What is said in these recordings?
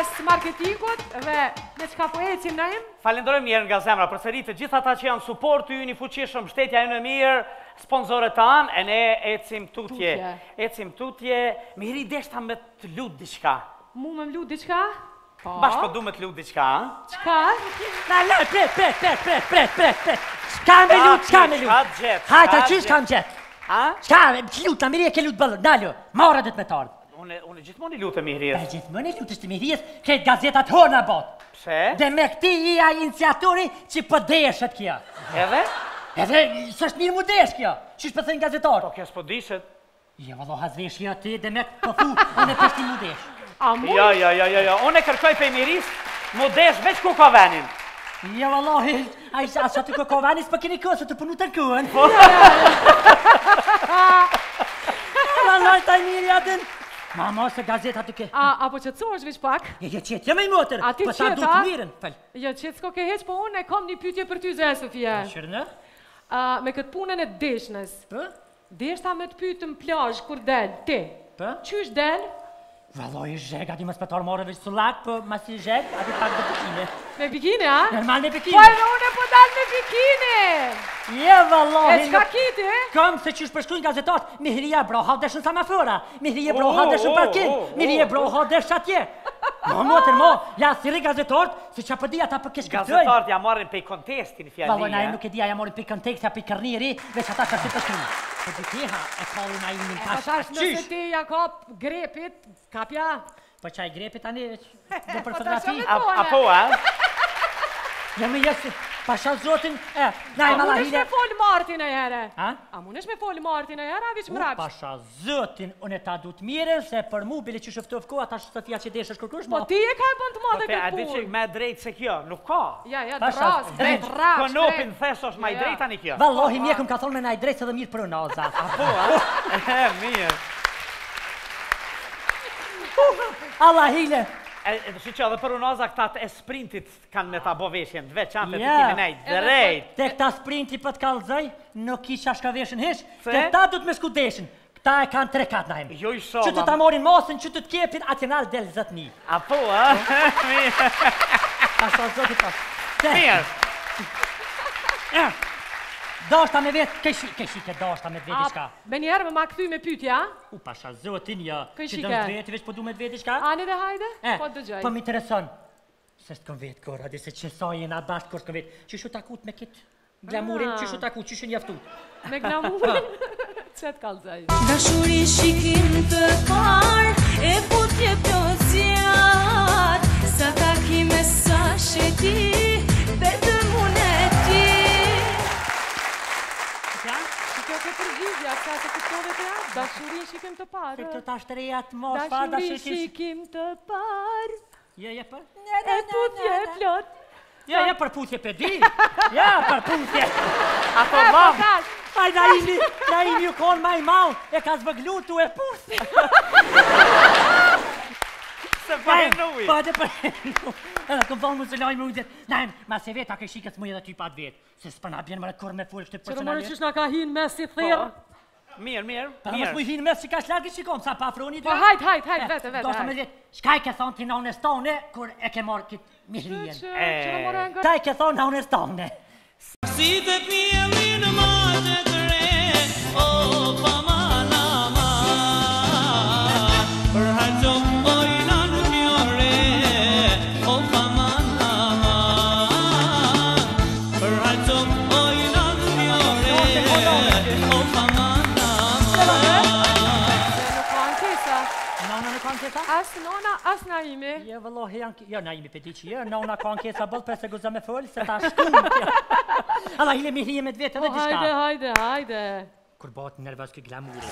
pas marketingut dhe me çka po ecim na im. Falenderojmë njerë nga zemra, përsëri të gjithë ata që janë suport të ju një fuqishëm, mbështetja ju në mirë, sponsorët tanë, e ne ecim tutje. Ecim tutje, Mihri deshta me të lut diçka. Mu me lut diçka? Bashko du me të lut diçka, ha? Çka? Na, pret. Çka me lut? Hajta, qysh kam gjet? Çka, lut, na Mihri e ke lut bëllë, nalo, marrë dhe të me tarë. Unë gjithmonë i lutë Mihrijes. Gjithmonë i lutë Mihrijes, këtë gazetat hor në botë. Pse? Dhe me këti i a iniciatori që pëdeshet kja. Edhe? Edhe, së është mirë mu desh kja. Qysh për thënë gazetarë? Po kjo s'po dishet. Ja, vëllo, hazveshja ti dhe me të thu, unë e pështi mu desh. Ja, unë e kërkoj për Mihris, mu desh veç ku ka venin. Ja, vëllo, a isha të ku ka venin, s'po keni kësë të punu të rkuën. Vëllo, taj mirë jatën. Mama, se gazeta të ke... Apo që të sosh veç pak? Ja, qëtë, jam e i motër, po sa du të mirën, fel. Ja, qëtë s'ko ke heq, po unë e kom një pytje për ty, Zë Sofia. Shërë në? Me këtë punën e deshnës. Për? Deshta me të pytë në plazh, kur del, ti. Për? Qysh del? Vëlloj, zheg, ati më spetar more veç sullak, për mas i zheg, ati pak dhe bikini. Me bikini, a? Normal me bikini. Po, unë e po dal me bikini. Je, vëlloj. E qka kiti, e? Kom se qysh përshkujnë gazetat, Mihria bro, haldesh në samafora, Mihria bro, haldesh në parking, Mihria bro, haldesh atje. Motër, ja, thiri gazetart, se që përdi ata për kesh këtëj. Gazetart ja marrin pej kontestin fjali, Vëlloj, na nuk e dia, ja marrin pej kontekst, ja pej karniri, veç ata që si përshkujnë. Për të tjeha e kalli na imin pas. Patash nëse ti ja kap grepit, kapja. Po qaj grepit tani, dhe për fotografi. Apo, a? Ja me jesë, pasha zotin, na i malahile. A munesh me folë Martin e here? A munesh me folë Martin e here, a vich mrapsh? Pasha zotin, unë e ta du të mire, se për mu, bile që shëftov ko, ata Sofia që desh është kërkush, po ti e ka e bënd të madhe këtë punë. A di që me drejt se kjo, nuk ka. Ja, dras, dras. Konopin thes është ma i drejt tani kjo. Vallohi, mjekëm ka thonë me na i drejt se dhe mirë për unë, oza. Apo, a? Mirë. Allahile. Si që edhe për unaza këta e sprintit kanë me ta bo veshjen, dve qante të kime nejt, drejt. Te këta sprinti për t'kallëzoj, nuk isha shka veshën hish, te ta du t'me skudeshin. Këta e kanë 3-4 najmë. Jo i shola. Që të ta morin mosën, që të t'kepin, atinal del zëtni. Apo, a? Mirë. Pasha zotit pas. Mirë. Dashta me vetë, keshi ke dashta me vetë shka. Me njerë me ma këthy me pytja? Pasha zotin, ja. Keshi që ke? dënë vetë, veç po du me vetë shka? Ani dhe hajde? Po të dëgjaj. Po m'intereson. Se s'këm vetë kora, dhe se që sa jena bashkë kur s'këm vetë. Që shu takut me kitë glamurin, që shu takut, që shu njaftut. Me glamurin? Qëtë kalëzaj? Dashuri shikim të par, e putje plosjat, sa takime sa sheti, vetëm unë e ti. Kjo ke përgjigja, ka se këtove të jatë, dashurin shikim të parë. Se këto ta shtërejat mos farë dashurin shikim të parë. Ja, për? E putje plot. Ja, për putje për di. Ja, për putje. Apo mam. Aj, na imi u konë ma i mau, e ka zvëglu tu e putje. Se përhenuj. Po, dhe përhenuj. Edhe këm thonë mu të lojnë më ujtët. Najmë, ma se vetë a ke shikës mu edhe ty pat vetë. Se s'përna bjenë më rekur me full kështë personalisht. Qërë mërë qësh nga ka hinë mes si thirë. Mirë. Për mësë mu hinë mes që ka shlagë shikom, sa pa afroni të. Po hajt, vete. Do shtë me vetë, shka i ke thonë ti në unes tone, kur e ke marrë kitë mihrien. Qërë mërë nga... Ta i ke thonë në unes tone. Si të pjeli në matë të re, o pa malama, për haqëm ojna në fjore, o pa malama, për haqëm ojna në fjore, o pa malama. Nona në kanë kesa? As nona, as Naimi. Jo, vëllohi janë... Jo, Naimi pëti që jo, nona kanë kesa bëllë për se guza me folë, se ta shkumë. Allah, hile mi hrije me të vetë edhe dishka. Hajde. Kur batë nervës kë glamuri.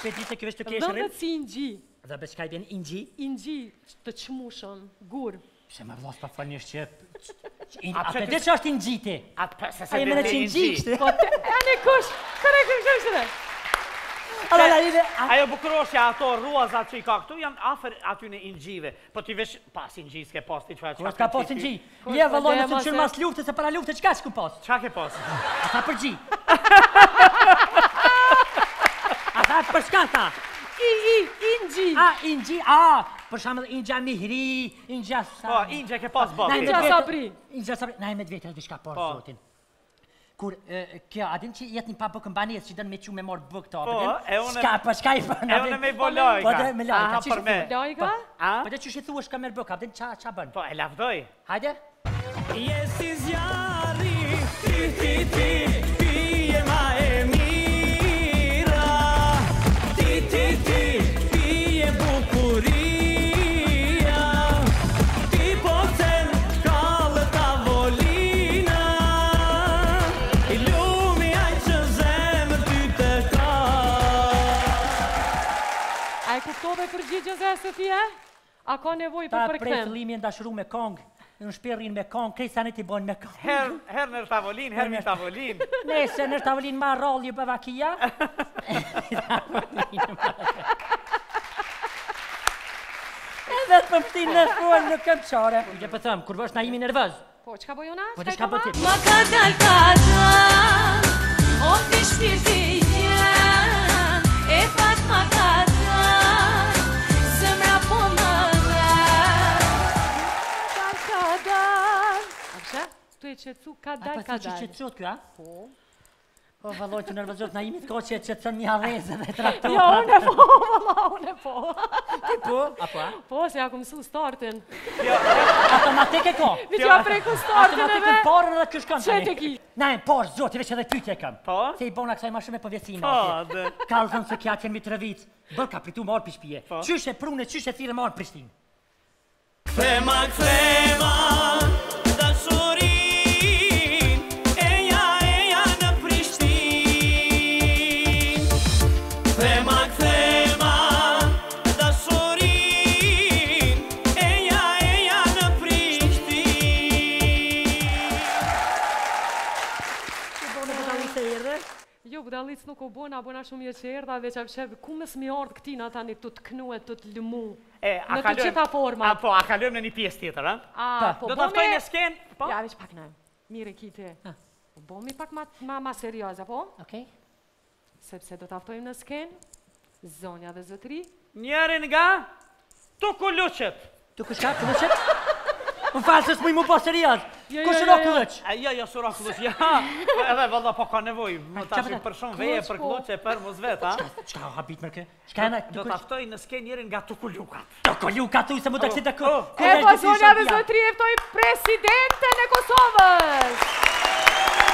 Pëti se kjo vesh të keshërin? Vëndet si ingji. Dhe besh ka i bjen ingji? Ingji të qmushën, gur. Se më vlas pa falë një shqip. A pëte që është ingjiti? A e mene që ingji kështë? Po të, janë kush, kërë kështë dhe. Ajo bukroshja, ato ruazat që i ka këtu, janë afer aty në ingjive. Po ti vesh pas ingji s'ke pas, ti që Ko s'ka pas ingji? Je vëlloj nëse qërë mas lufte, se para lufte qka s'ku pas? Qa ke pas? Ata për gji. Ata për shka ta? Ingji. Ingji, për shamë Ingja Mihri, Ingja Sabri. Po, Ingja ke pas bërë. Ingja Sabri. Ingja Sabri, na e me dvete, është shka por zotin. Kur, kjo, adin që jetë një pa bëkën banes që dënë me që me morë bëk të apëtin? Shka i përnë? E unë me i bo lojka. Po dhe me lojka, që për me. Lojka? Po dhe që shi thua shka merë bëk, adin qa bënë? Po, e lavdoj. Hajde? Jesi zjarri, ti, pije ma e mira. Ti, pije bukuria. Ti po cen kallë tavolina. I lumi aj që zemër ty të ka. A e kuptove përgjigjen e Sofia? A ka nevoj për Ta prej përkthim? fillimi e ndashru me kong, në shperrin me kong, krej sa ne ti bojnë me kong. Her në tavolin, her në tavolin. Nese në tavolin ma rolli për vakia. Edhe të pëmëtin në fuën në këmë qare. Uje për thëmë, kur vësht na imi nervëz. Po, qka bojona? Po dhe shka bëti? Ma ka dal o ti shpirti jem, e pak ma ka dal, zemra po më dhe. Ka dal. A pësha? Tu e qëtësu ka dal, ka A dal. që qëtësot kjo, a? Po. Po, vëlloj të nervëzot, na imi të ko që qëtësën një areze dhe traktor. Jo, unë e po, vëlla, unë e po. Ti po? Apo, a? Po, se ja ku mësu startin. Automatik e ko? Vi që ja preku startin e Automatik ve. në porën edhe kësh kanë. Qe të ki? Najnë, por, zoti, veç edhe pytje kam. Po? Se i bona kësaj ma shumë e përvjecime. Po, dhe. Kallë thëmë se kja qenë mi të rëvic. Bërë ka pritu marë pishpije. Po. Qyshe prune, qyshe thire marë Prishtinë. Kthema, dashurin, eja në Prishtinë. Kthema, dashurin, eja në Prishtinë. Jo, budalic nuk o bona shumë mirë që erdha dhe që apësheve, ku mes mi ardhë këtina tani të të knue, të të lëmu. Në të qita forma. Po, a kalojmë në një pjesë tjetër, a? Po, Do të aftoj në skenë, po? Ja, veç pak në, mire kite. Po, bomi pak ma serioza, po? Okej. Sepse do të aftojmë në skenë, zonja dhe zotri. Njerin nga Tukulluqet. Tu kushka, këllëqet? Më falë se s'muj mu po serios. Jo, Ku jo, shëro jo, jo. këllëq? Jo, sura këlluq, ja. Edhe valla po ka nevoj, më tash për shumë veje për këlluqe për mos vet, a? Qka o habit mërke? Qka e na? Do të aftoj në skenë njerin nga Tukullukat. Tukulluka tu se mu të kësi të ku. E po, zonja dhe zotri e ftoj presidenten e Kosovës!